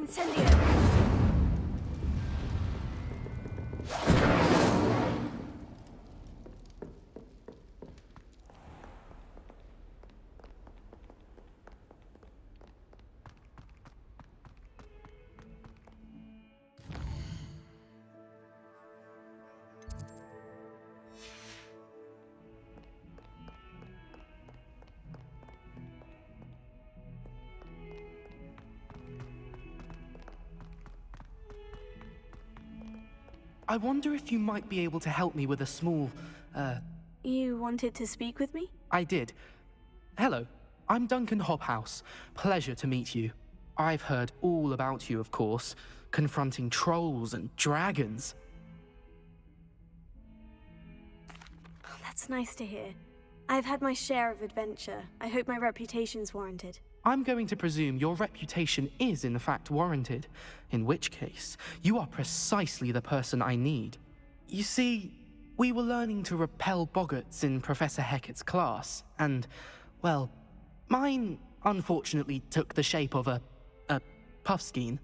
Incendio! I wonder if you might be able to help me with a small, You wanted to speak with me? I did. Hello, I'm Duncan Hobhouse. Pleasure to meet you. I've heard all about you, of course, confronting trolls and dragons. Oh, that's nice to hear. I've had my share of adventure. I hope my reputation's warranted. I'm going to presume your reputation is in fact warranted, in which case, you are precisely the person I need. You see, we were learning to repel boggarts in Professor Hecat's class, and, well, mine unfortunately took the shape of a puffskein.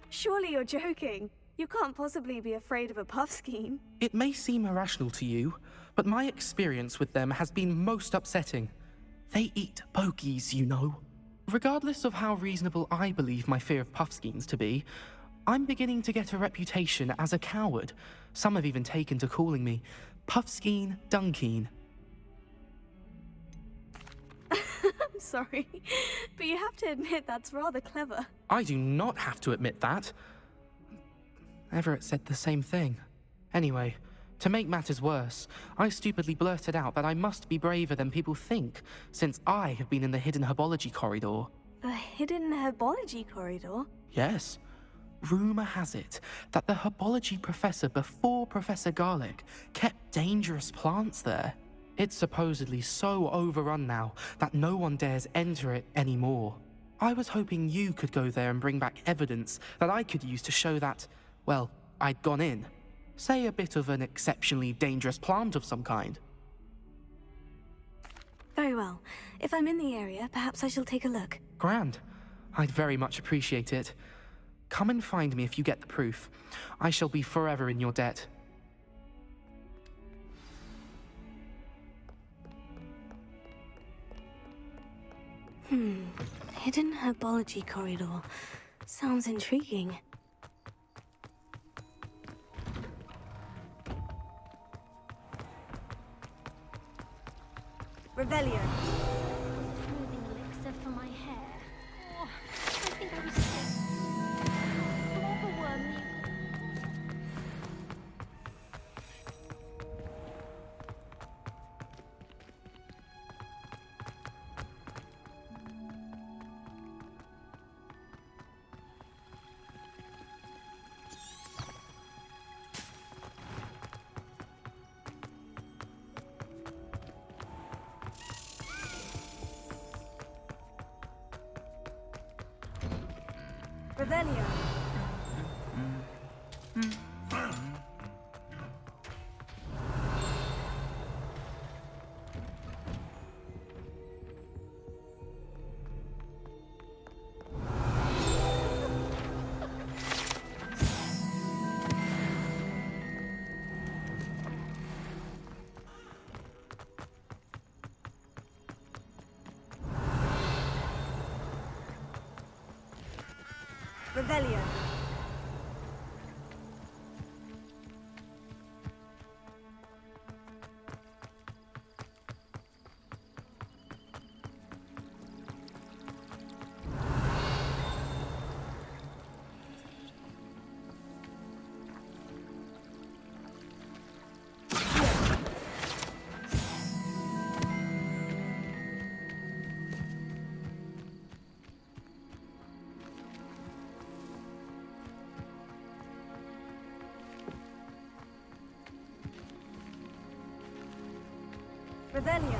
Surely you're joking. You can't possibly be afraid of a puffskein. It may seem irrational to you, but my experience with them has been most upsetting. They eat pokies, you know. Regardless of how reasonable I believe my fear of puffskeins to be, I'm beginning to get a reputation as a coward. Some have even taken to calling me Puffskein Dunkeen. I'm sorry, but you have to admit that's rather clever. I do not have to admit that. Everett said the same thing. Anyway, to make matters worse, I stupidly blurted out that I must be braver than people think, since I have been in the hidden herbology corridor. The hidden herbology corridor? Yes. Rumor has it that the herbology professor before Professor Garlic kept dangerous plants there. It's supposedly so overrun now that no one dares enter it anymore. I was hoping you could go there and bring back evidence that I could use to show that, well, I'd gone in. Say a bit of an exceptionally dangerous plant of some kind. Very well. If I'm in the area, perhaps I shall take a look. Grand. I'd very much appreciate it. Come and find me if you get the proof. I shall be forever in your debt. Hidden herbology corridor. Sounds intriguing. Revelio. Smoothing elixir for my hair. Oh, I think I was sick. Overworm me. Revelio. Revelio. Revelio.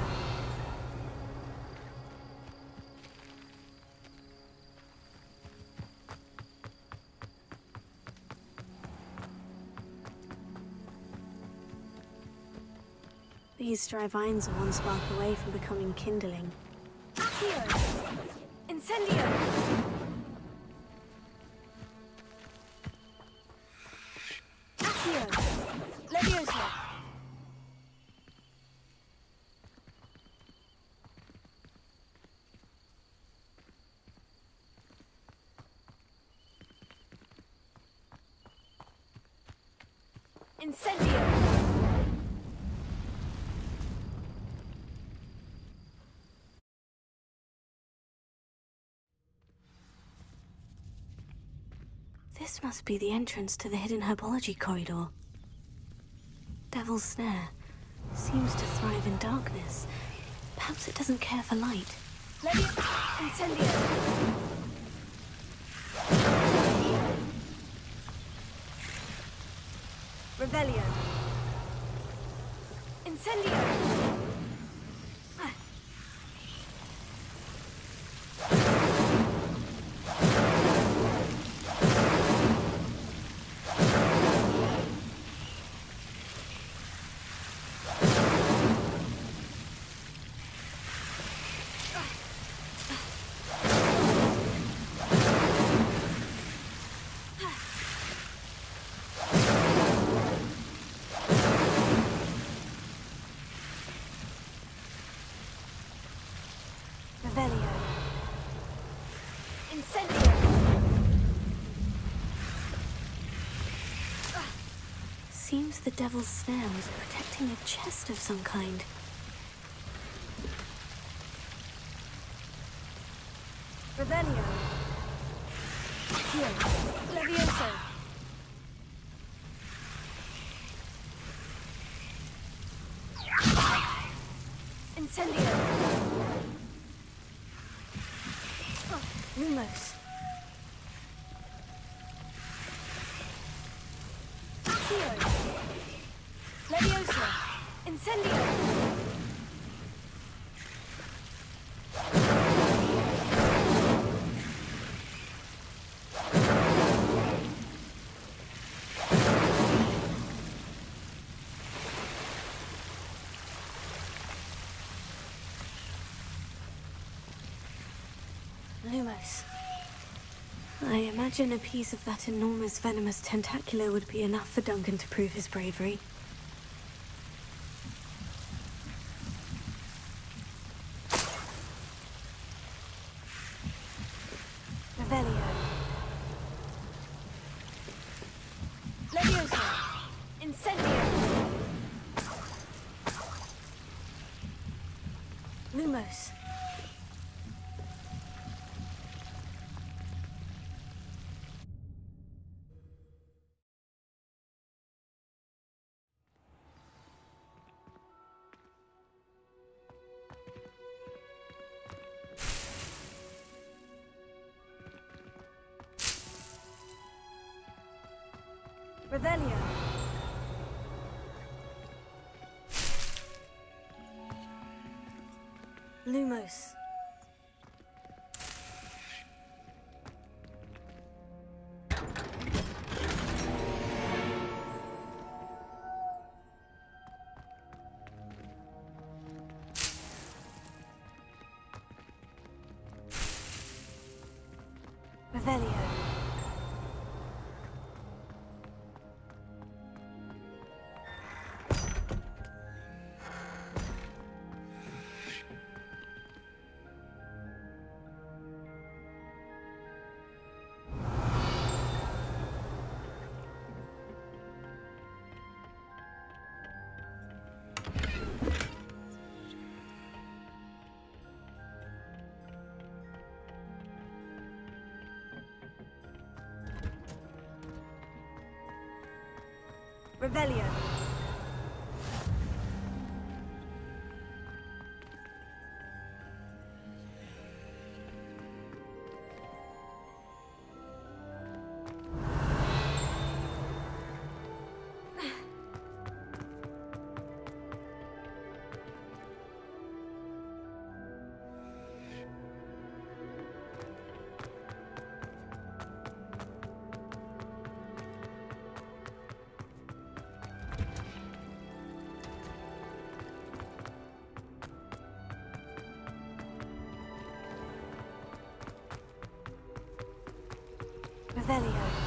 These dry vines are one spark away from becoming kindling. Accio! Incendio! Accio! Leviosa! Incendio! This must be the entrance to the hidden herbology corridor. Devil's Snare seems to thrive in darkness. Perhaps it doesn't care for light. Incendio! Revelio! Incendio! Revelio. Incendio. Seems the Devil's Snare was protecting a chest of some kind. Revelio. Here. Levioso. Incendio. Lumos. Accio. Leviosa. Incendio. Lumos. I imagine a piece of that enormous venomous tentacular would be enough for Duncan to prove his bravery. Revelio. Leviosa. Incendio. Lumos. Revelio. Lumos. Revelio. Revelio. Revelio.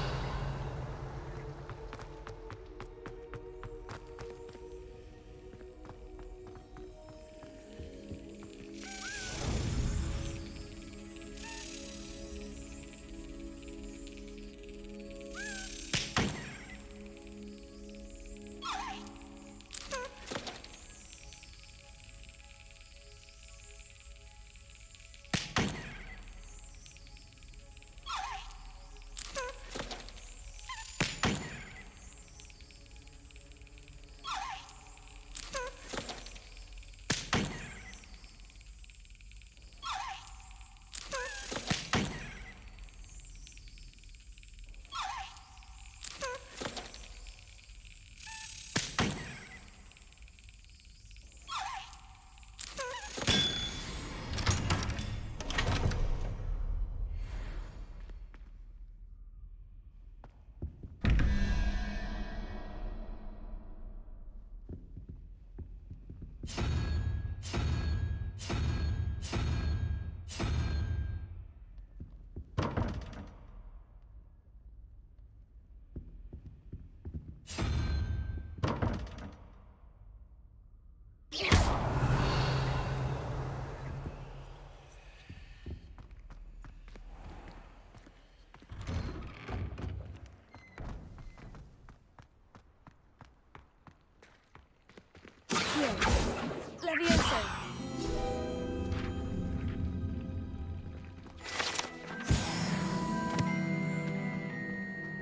Levioso.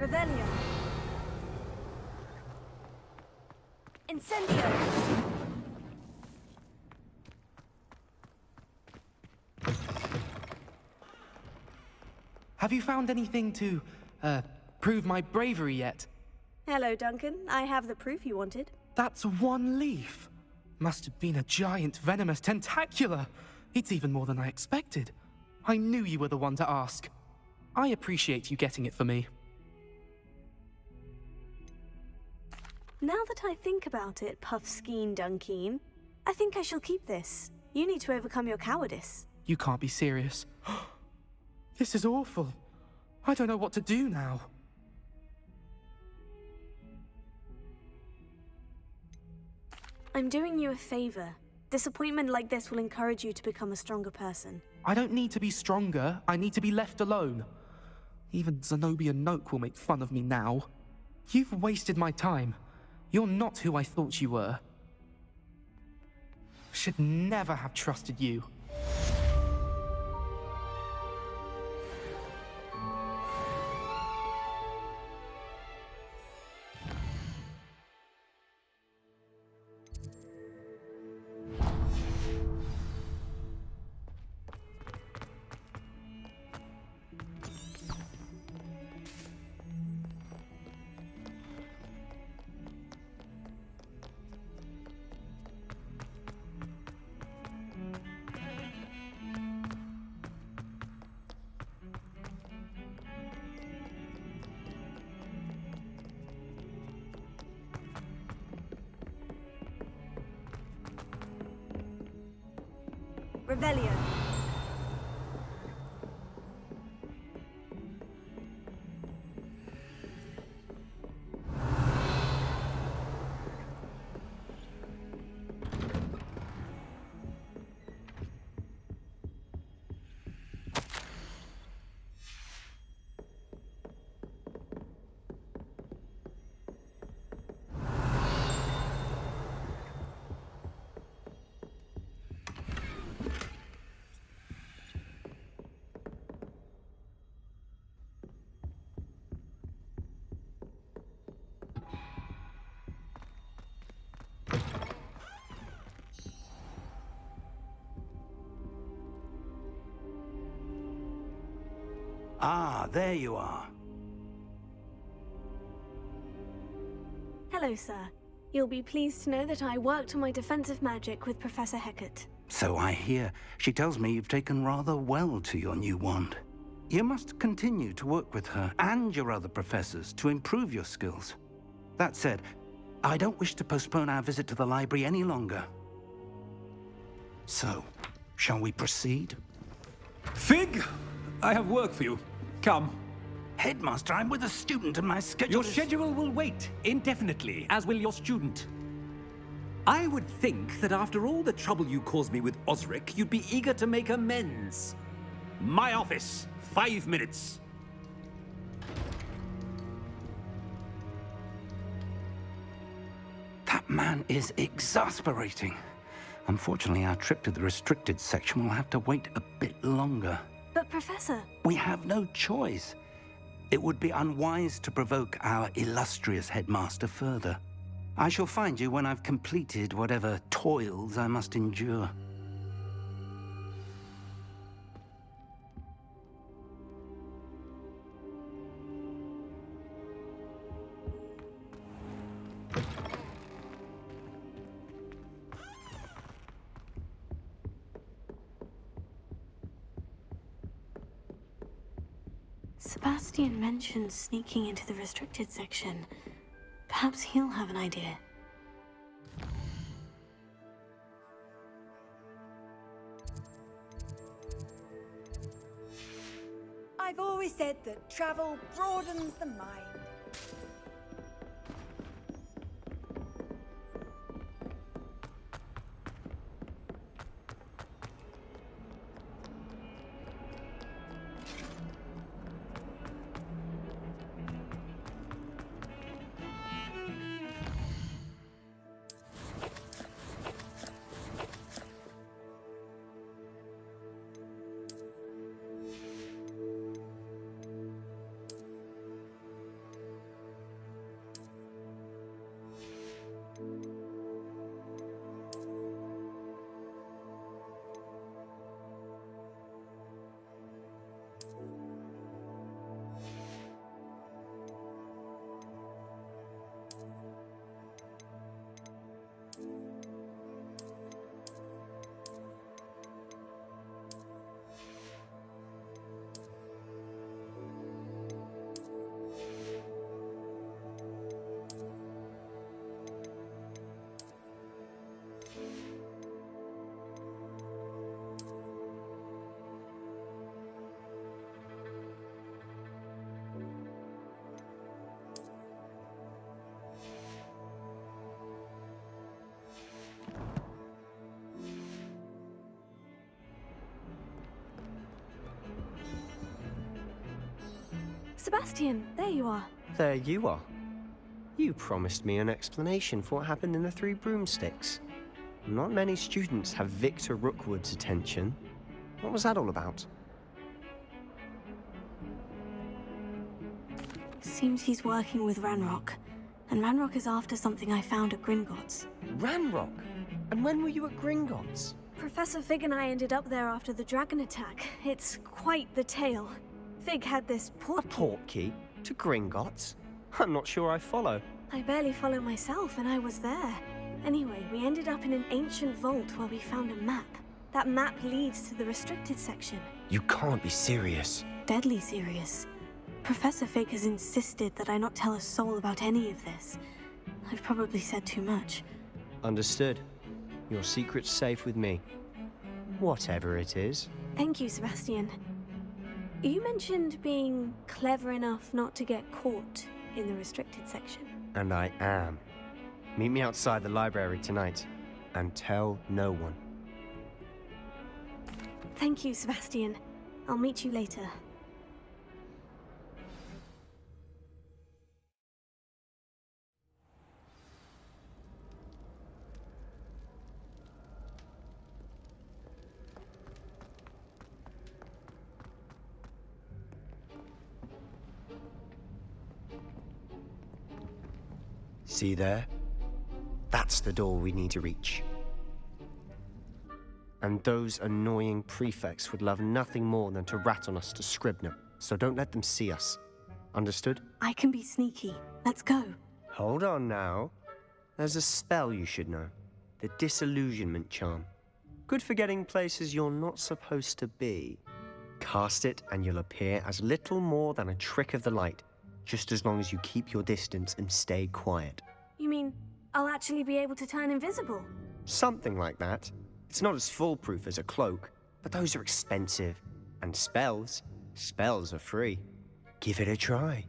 Revelio. Incendio. Have you found anything to, prove my bravery yet? Hello, Duncan. I have the proof you wanted. That's one leaf. Must have been a giant venomous tentacula. It's even more than I expected. I knew you were the one to ask. I appreciate you getting it for me. Now that I think about it, Puffskein Dunkeen, I think I shall keep this. You need to overcome your cowardice. You can't be serious. This is awful. I don't know what to do now. I'm doing you a favor. Disappointment like this will encourage you to become a stronger person. I don't need to be stronger. I need to be left alone. Even Zenobia Noak will make fun of me now. You've wasted my time. You're not who I thought you were. Should never have trusted you. Revelio. Ah, there you are. Hello, sir. You'll be pleased to know that I worked on my defensive magic with Professor Hecat. So I hear. She tells me you've taken rather well to your new wand. You must continue to work with her and your other professors to improve your skills. That said, I don't wish to postpone our visit to the library any longer. So, shall we proceed? Fig! I have work for you. Come. Headmaster, I'm with a student and my schedule Your schedule will wait indefinitely, as will your student. I would think that after all the trouble you caused me with Osric, you'd be eager to make amends. My office, 5 minutes. That man is exasperating. Unfortunately, our trip to the restricted section will have to wait a bit longer. But Professor... We have no choice. It would be unwise to provoke our illustrious headmaster further. I shall find you when I've completed whatever toils I must endure. Sebastian mentioned sneaking into the restricted section. Perhaps he'll have an idea. I've always said that travel broadens the mind. Sebastian, there you are. There you are. You promised me an explanation for what happened in the Three Broomsticks. Not many students have Victor Rookwood's attention. What was that all about? Seems he's working with Ranrock. And Ranrock is after something I found at Gringotts. Ranrock? And when were you at Gringotts? Professor Fig and I ended up there after the dragon attack. It's quite the tale. Fig had this A portkey. portkey? To Gringotts? I'm not sure I follow. I barely follow myself, and I was there. Anyway, we ended up in an ancient vault where we found a map. That map leads to the restricted section. You can't be serious. Deadly serious. Professor Fig has insisted that I not tell a soul about any of this. I've probably said too much. Understood. Your secret's safe with me. Whatever it is. Thank you, Sebastian. You mentioned being clever enough not to get caught in the restricted section. And I am. Meet me outside the library tonight. And tell no one. Thank you, Sebastian. I'll meet you later. See there? That's the door we need to reach. And those annoying prefects would love nothing more than to rat on us to Scribner, so don't let them see us. Understood? I can be sneaky. Let's go. Hold on now. There's a spell you should know. The Disillusionment Charm. Good for getting places you're not supposed to be. Cast it and you'll appear as little more than a trick of the light, just as long as you keep your distance and stay quiet. You mean I'll actually be able to turn invisible? Something like that. It's not as foolproof as a cloak, but those are expensive. And spells are free. Give it a try.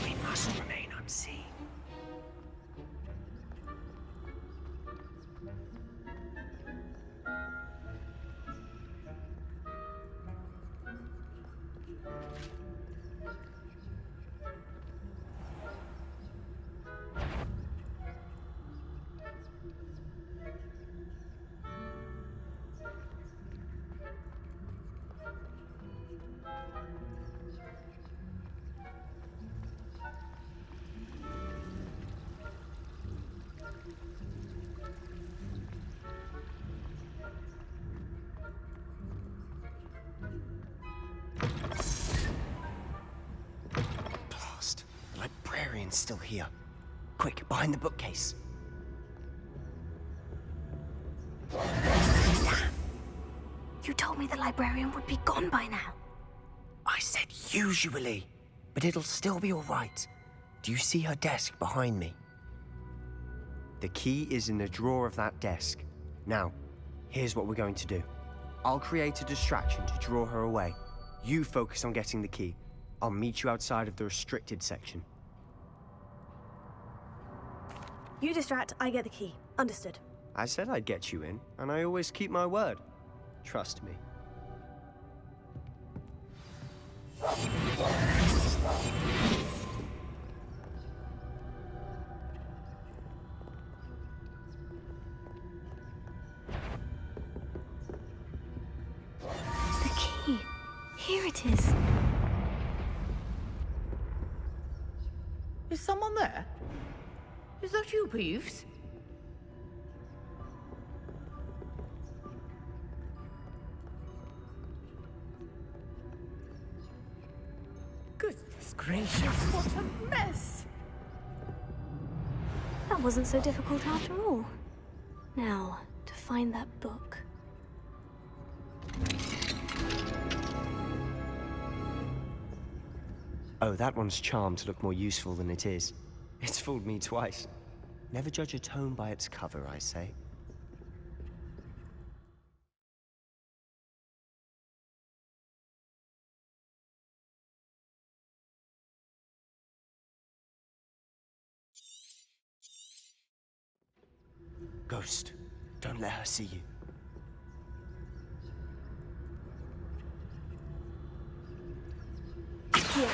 We must remain unseen. Blast! The librarian's still here. Quick, behind the bookcase. You told me the librarian would be gone by now. I said usually, but it'll still be all right. Do you see her desk behind me? The key is in the drawer of that desk. Now, here's what we're going to do. I'll create a distraction to draw her away. You focus on getting the key. I'll meet you outside of the restricted section. You distract, I get the key. Understood. I said I'd get you in, and I always keep my word. Trust me. The key. Here it is. Is someone there? Is that you, Peeves? Goodness gracious, what a mess! That wasn't so difficult after all. Now, to find that book. Oh, that one's charmed to look more useful than it is. It's fooled me twice. Never judge a tome by its cover, I say. Ghost, don't let her see you. Here.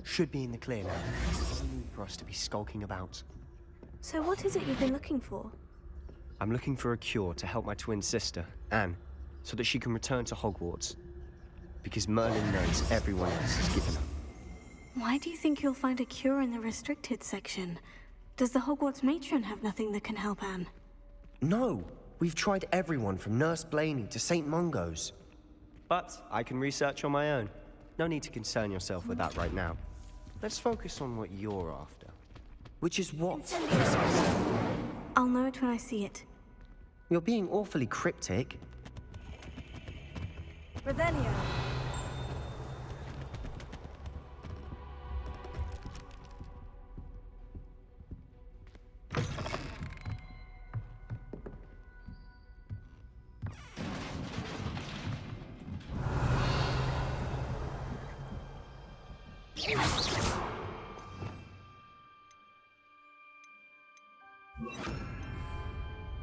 Should be in the clear now. There's no need for us to be skulking about. So what is it you've been looking for? I'm looking for a cure to help my twin sister, Anne, so that she can return to Hogwarts. Because Merlin knows everyone else is given up. Why do you think you'll find a cure in the restricted section? Does the Hogwarts matron have nothing that can help Anne? No! We've tried everyone from Nurse Blaney to St. Mungo's. But I can research on my own. No need to concern yourself with that right now. Let's focus on what you're after. Which is what? I'll know it when I see it. You're being awfully cryptic. Revelio.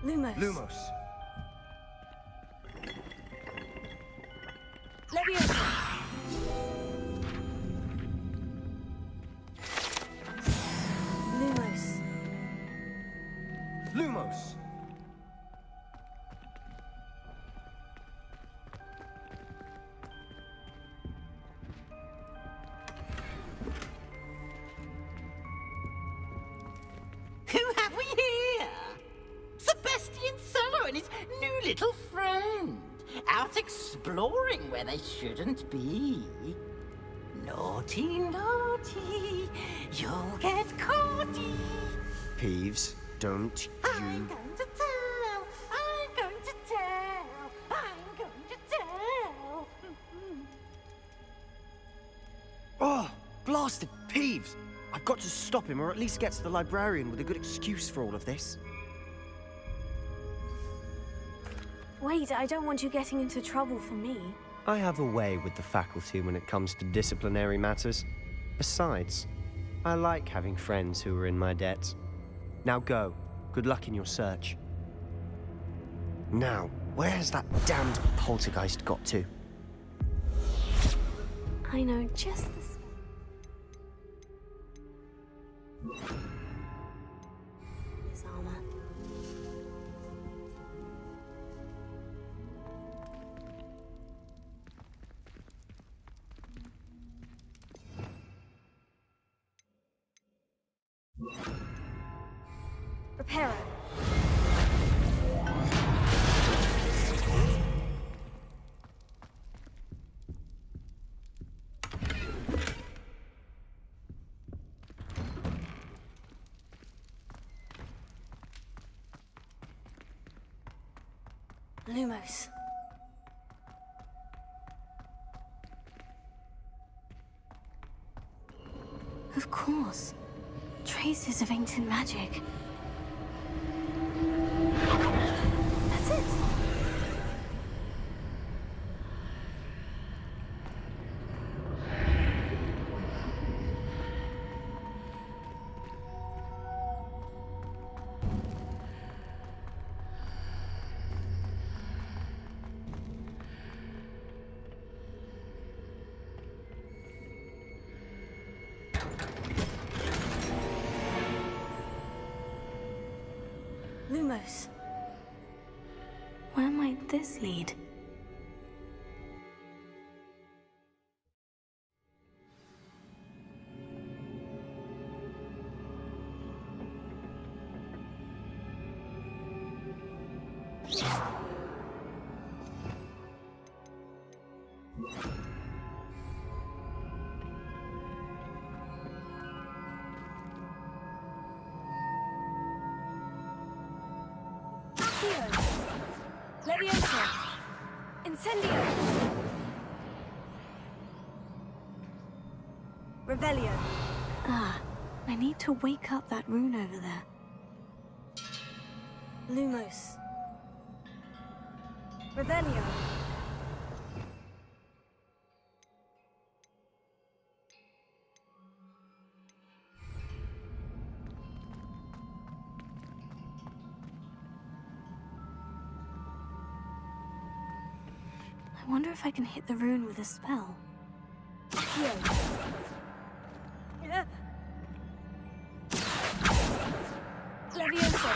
Lumos. Lumos. Leviosa. Lumos. Lumos! Who have we here? Sebastian Solo and his new little friend. Out exploring where they shouldn't be. Naughty, naughty, you'll get caughty. Peeves, don't I'm you... going to tell, I'm going to tell, I'm going to tell. Oh, blasted Peeves! I've got to stop him, or at least get to the librarian with a good excuse for all of this. Wait, I don't want you getting into trouble for me. I have a way with the faculty when it comes to disciplinary matters. Besides, I like having friends who are in my debt. Now go. Good luck in your search. Now, where has that damned poltergeist got to? I know just the his armor. Reparo. Lumos. Of course. Traces of ancient magic. That's it. Lumos. Where might this lead? Leviosa. Incendio. Revelio. Ah, I need to wake up that rune over there. Lumos. Revelio. I wonder if I can hit the rune with a spell. Wield. Levioso.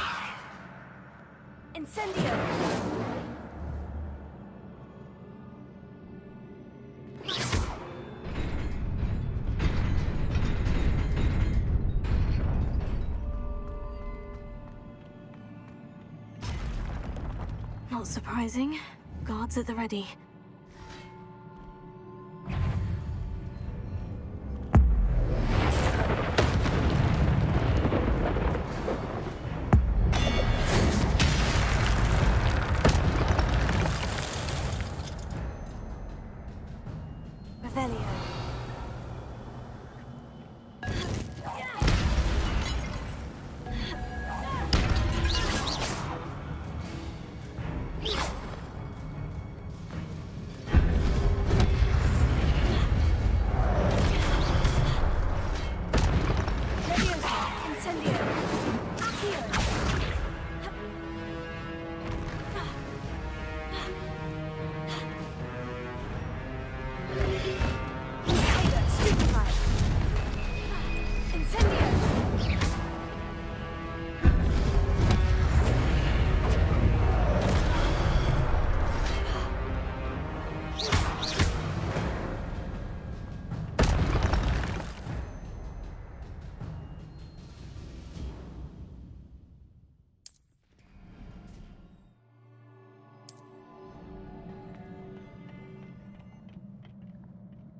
Incendio. Not surprising. Guards at the ready. Revelio.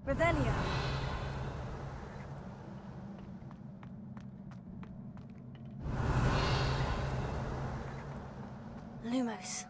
Revelio. Lumos.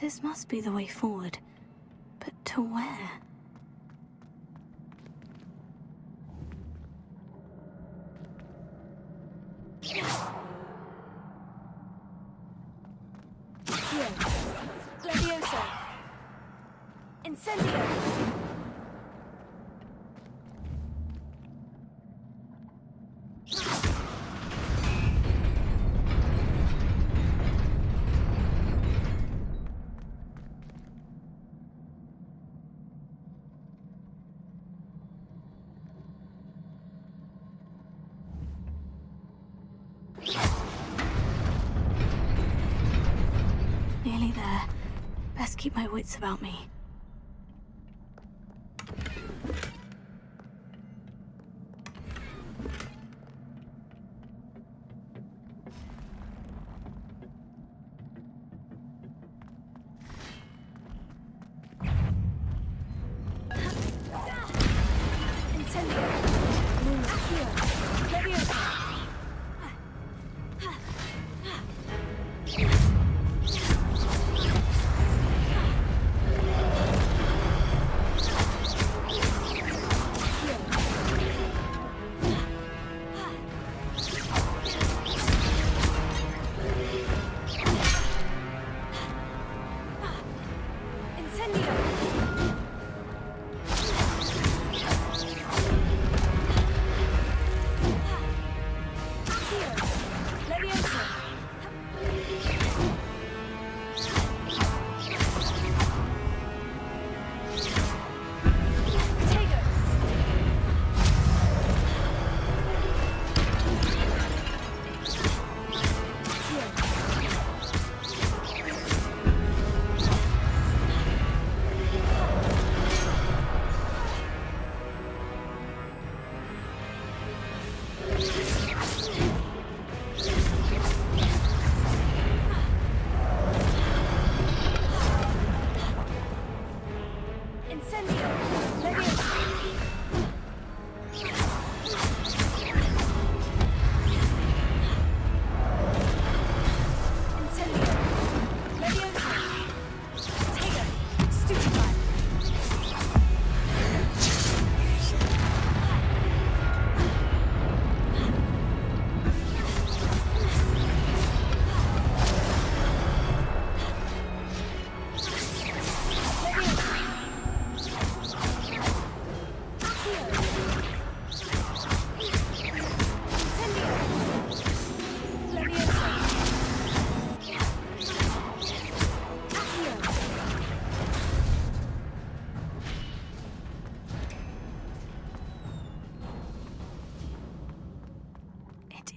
This must be the way forward. But to where? Levioso. Incendio. Nearly there. Best keep my wits about me.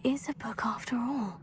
is a book after all.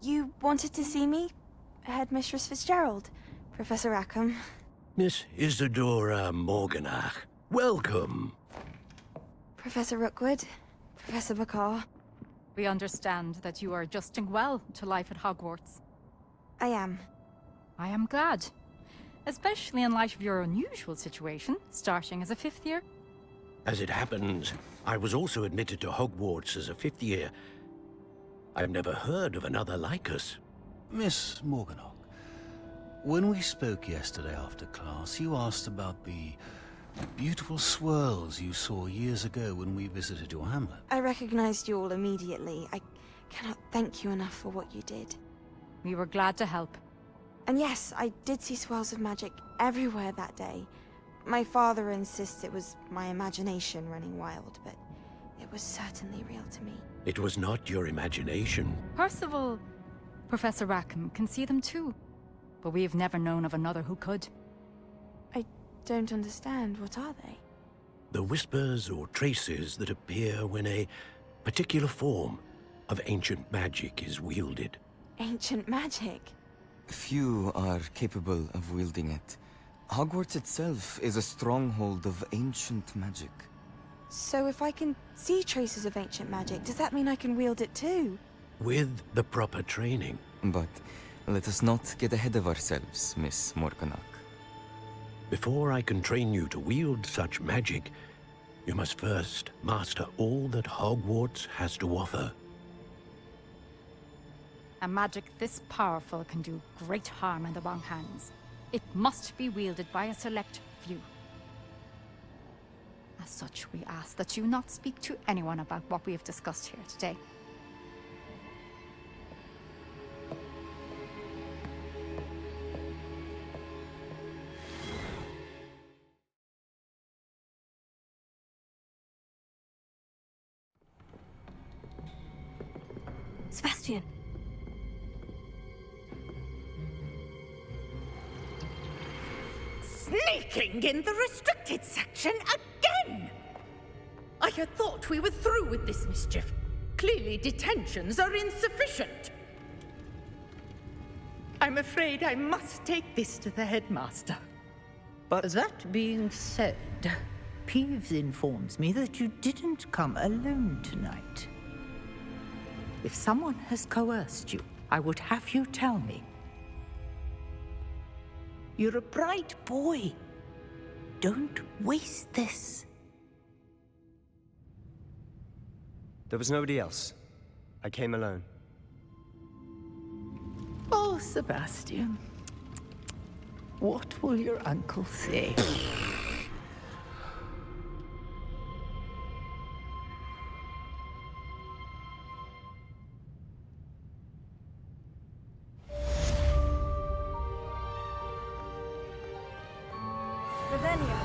You wanted to see me? Headmistress Fitzgerald, Professor Rackham. Miss Isadora Morganach, welcome. Professor Rookwood, Professor McCaw. We understand that you are adjusting well to life at Hogwarts. I am. I am glad. Especially in light of your unusual situation, starting as a 5th year. As it happens, I was also admitted to Hogwarts as a 5th year. I've never heard of another like us. Miss Morganach, when we spoke yesterday after class, you asked about the beautiful swirls you saw years ago when we visited your hamlet. I recognized you all immediately. I cannot thank you enough for what you did. We were glad to help. And yes, I did see swirls of magic everywhere that day. My father insists it was my imagination running wild, but it was certainly real to me. It was not your imagination. Percival, Professor Rackham can see them too. But we have never known of another who could. I don't understand. What are they? The whispers or traces that appear when a particular form of ancient magic is wielded. Ancient magic? Few are capable of wielding it. Hogwarts itself is a stronghold of ancient magic. So if I can see traces of ancient magic, does that mean I can wield it too? With the proper training. But let us not get ahead of ourselves, Miss Morganach. Before I can train you to wield such magic, you must first master all that Hogwarts has to offer. A magic this powerful can do great harm in the wrong hands. It must be wielded by a select few. As such, we ask that you not speak to anyone about what we have discussed here today. Sebastian. Sneaking in the restricted section again! I had thought we were through with this mischief. Clearly detentions are insufficient. I'm afraid I must take this to the headmaster. But that being said, Peeves informs me that you didn't come alone tonight. If someone has coerced you, I would have you tell me. You're a bright boy. Don't waste this. There was nobody else. I came alone. Oh, Sebastian. What will your uncle say? Revelio.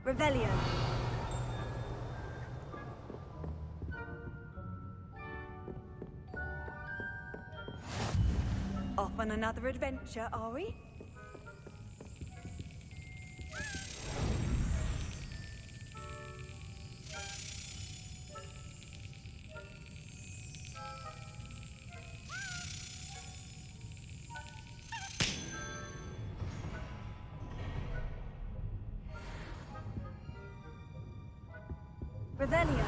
Revelio. Off on another adventure, are we? Revelio.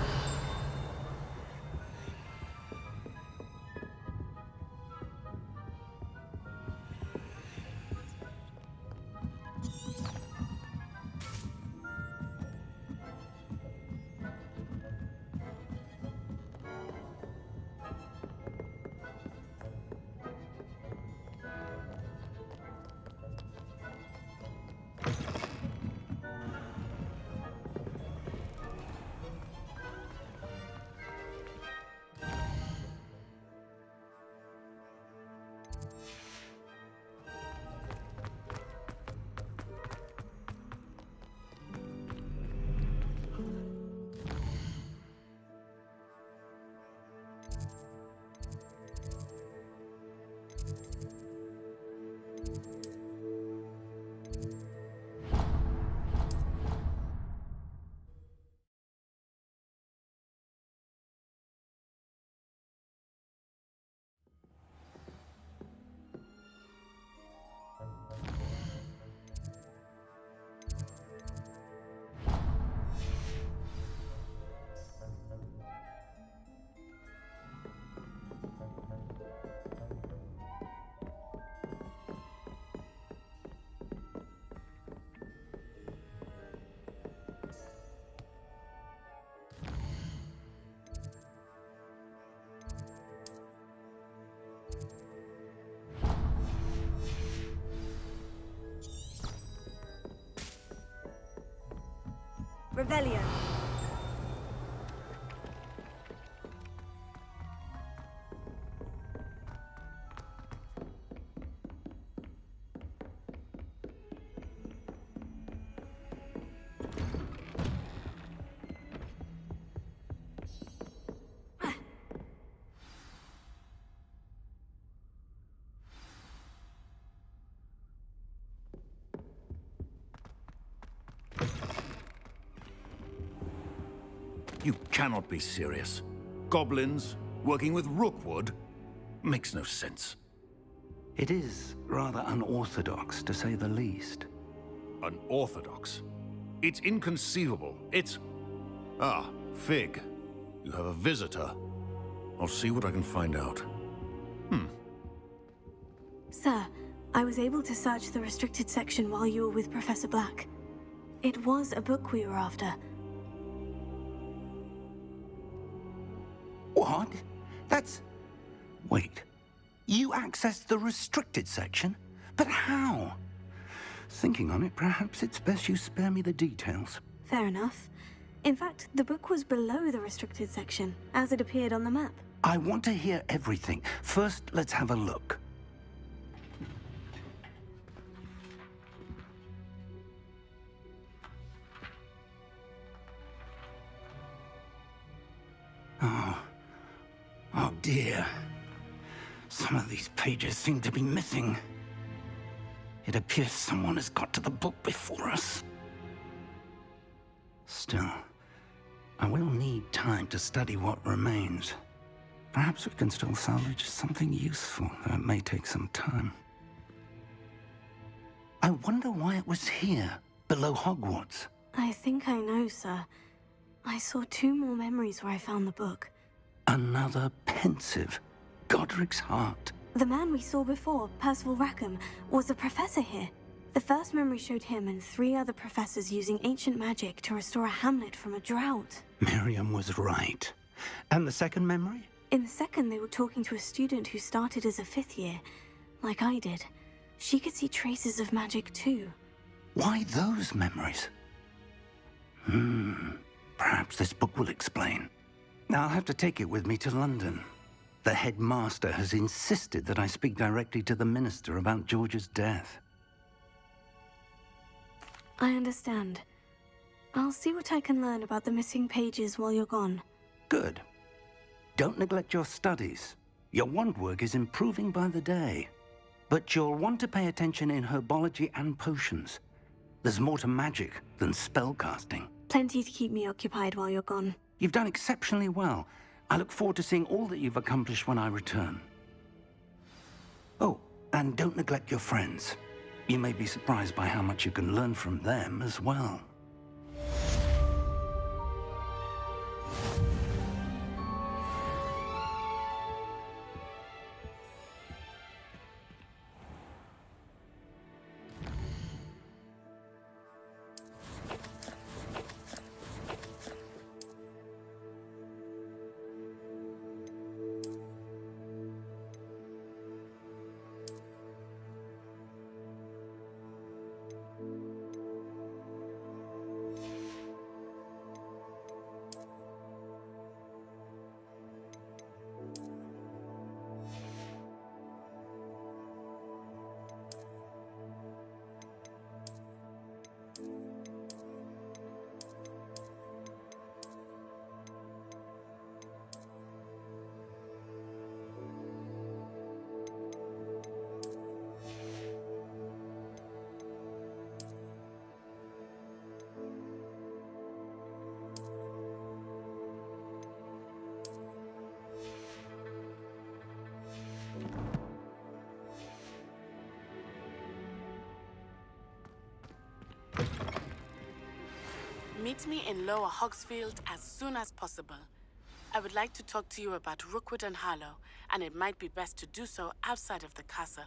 Revelio. You cannot be serious. Goblins working with Rookwood makes no sense. It is rather unorthodox, to say the least. Unorthodox? It's inconceivable. It's... Ah, Fig. You have a visitor. I'll see what I can find out. Sir, I was able to search the restricted section while you were with Professor Black. It was a book we were after. What? That's... Wait. You accessed the restricted section? But how? Thinking on it, perhaps it's best you spare me the details. Fair enough. In fact, the book was below the restricted section, as it appeared on the map. I want to hear everything. First, let's have a look. Oh dear. Some of these pages seem to be missing. It appears someone has got to the book before us. Still, I will need time to study what remains. Perhaps we can still salvage something useful, though it may take some time. I wonder why it was here, below Hogwarts. I think I know, sir. I saw 2 more memories where I found the book. Another pensive. Godric's heart. The man we saw before, Percival Rackham, was a professor here. The first memory showed him and 3 other professors using ancient magic to restore a hamlet from a drought. Miriam was right. And the second memory? In the second, they were talking to a student who started as a 5th year, like I did. She could see traces of magic too. Why those memories? Perhaps this book will explain. I'll have to take it with me to London. The headmaster has insisted that I speak directly to the minister about George's death. I understand. I'll see what I can learn about the missing pages while you're gone. Good. Don't neglect your studies. Your wand work is improving by the day. But you'll want to pay attention in herbology and potions. There's more to magic than spellcasting. Plenty to keep me occupied while you're gone. You've done exceptionally well. I look forward to seeing all that you've accomplished when I return. Oh, and don't neglect your friends. You may be surprised by how much you can learn from them as well. Meet me in Lower Hogsfield as soon as possible. I would like to talk to you about Rookwood and Harlow, and it might be best to do so outside of the castle.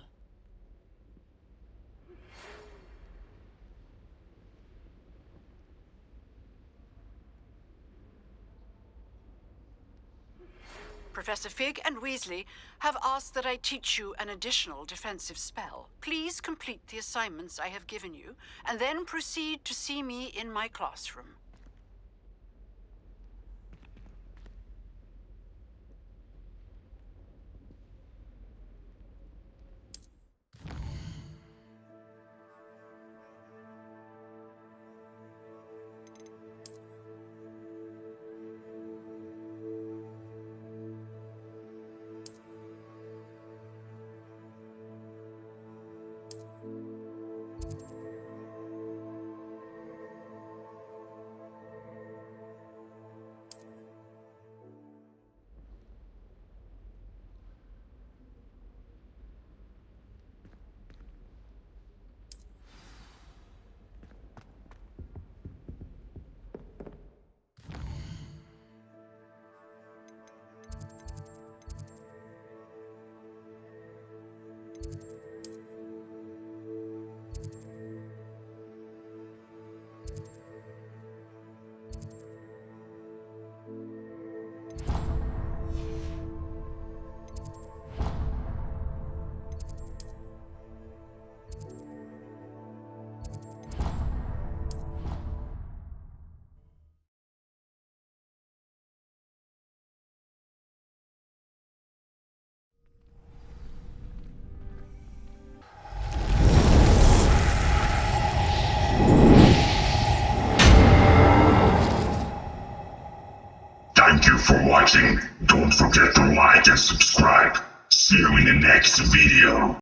Professor Fig and Weasley have asked that I teach you an additional defensive spell. Please complete the assignments I have given you, and then proceed to see me in my classroom. Thank you for watching. Don't forget to like and subscribe. See you in the next video.